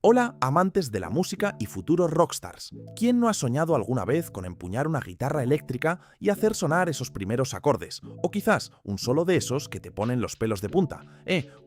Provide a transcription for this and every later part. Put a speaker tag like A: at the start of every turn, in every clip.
A: Hola, amantes de la música y futuros rockstars. ¿Quién no ha soñado alguna vez con empuñar una guitarra eléctrica y hacer sonar esos primeros acordes? O quizás un solo de esos que te ponen los pelos de punta.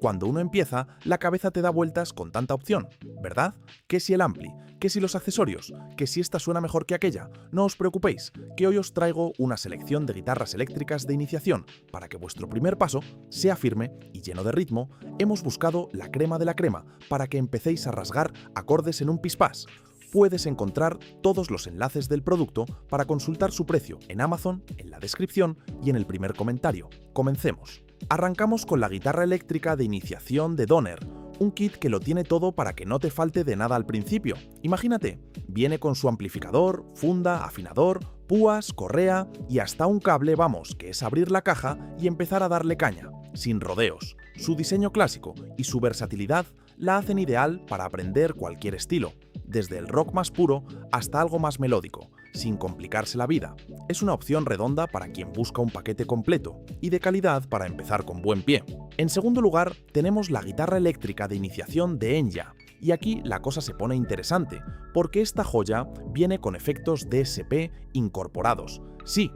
A: Cuando uno empieza, la cabeza te da vueltas con tanta opción, ¿verdad? ¿Qué si el ampli? ¿Qué si los accesorios? ¿Qué si esta suena mejor que aquella? No os preocupéis, que hoy os traigo una selección de guitarras eléctricas de iniciación. Para que vuestro primer paso sea firme y lleno de ritmo, hemos buscado la crema de la crema para que empecéis a rasgar acordes en un pispás. Puedes encontrar todos los enlaces del producto para consultar su precio en Amazon, en la descripción y en el primer comentario. Comencemos. Arrancamos con la guitarra eléctrica de iniciación de Donner, un kit que lo tiene todo para que no te falte de nada al principio. Imagínate, viene con su amplificador, funda, afinador, púas, correa y hasta un cable, vamos, que es abrir la caja y empezar a darle caña, sin rodeos. Su diseño clásico y su versatilidad la hacen ideal para aprender cualquier estilo, desde el rock más puro hasta algo más melódico, sin complicarse la vida. Es una opción redonda para quien busca un paquete completo y de calidad para empezar con buen pie. En segundo lugar, tenemos la guitarra eléctrica de iniciación de Enya. Y aquí la cosa se pone interesante, porque esta joya viene con efectos DSP incorporados. Sí,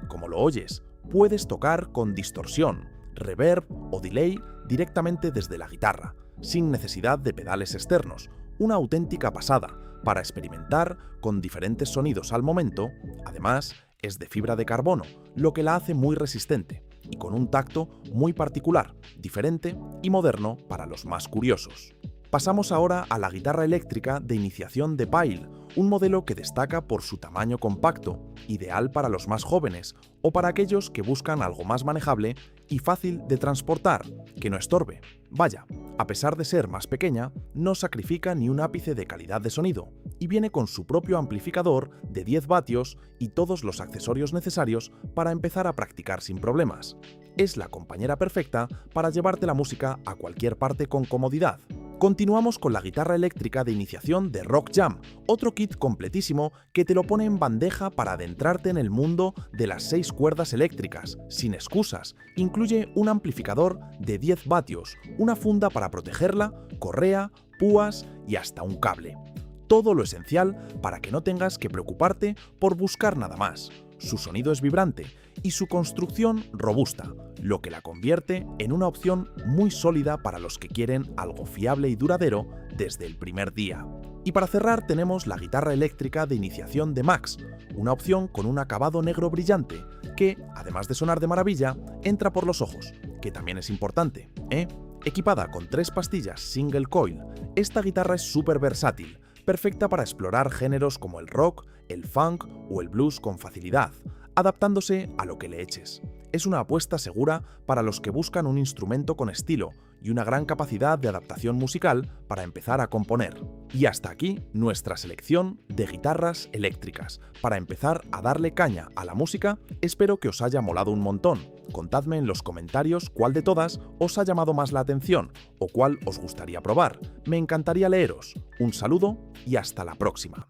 A: como lo oyes, puedes tocar con distorsión, reverb o delay directamente desde la guitarra, sin necesidad de pedales externos. Una auténtica pasada para experimentar con diferentes sonidos al momento. Además, es de fibra de carbono, lo que la hace muy resistente y con un tacto muy particular, diferente y moderno para los más curiosos. Pasamos ahora a la guitarra eléctrica de iniciación de Pyle, un modelo que destaca por su tamaño compacto, ideal para los más jóvenes o para aquellos que buscan algo más manejable y fácil de transportar, que no estorbe. Vaya, a pesar de ser más pequeña, no sacrifica ni un ápice de calidad de sonido y viene con su propio amplificador de 10 vatios y todos los accesorios necesarios para empezar a practicar sin problemas. Es la compañera perfecta para llevarte la música a cualquier parte con comodidad. Continuamos con la guitarra eléctrica de iniciación de Rock Jam, otro kit completísimo que te lo pone en bandeja para adentrarte en el mundo de las 6 cuerdas eléctricas, sin excusas. Incluye un amplificador de 10 vatios, una funda para protegerla, correa, púas y hasta un cable. Todo lo esencial para que no tengas que preocuparte por buscar nada más. Su sonido es vibrante y su construcción robusta, lo que la convierte en una opción muy sólida para los que quieren algo fiable y duradero desde el primer día. Y para cerrar tenemos la guitarra eléctrica de iniciación de Max, una opción con un acabado negro brillante que, además de sonar de maravilla, entra por los ojos, que también es importante, Equipada con 3 pastillas single coil, esta guitarra es súper versátil, perfecta para explorar géneros como el rock, el funk o el blues con facilidad, adaptándose a lo que le eches. Es una apuesta segura para los que buscan un instrumento con estilo y una gran capacidad de adaptación musical para empezar a componer. Y hasta aquí nuestra selección de guitarras eléctricas. Para empezar a darle caña a la música, espero que os haya molado un montón. Contadme en los comentarios cuál de todas os ha llamado más la atención o cuál os gustaría probar. Me encantaría leeros. Un saludo y hasta la próxima.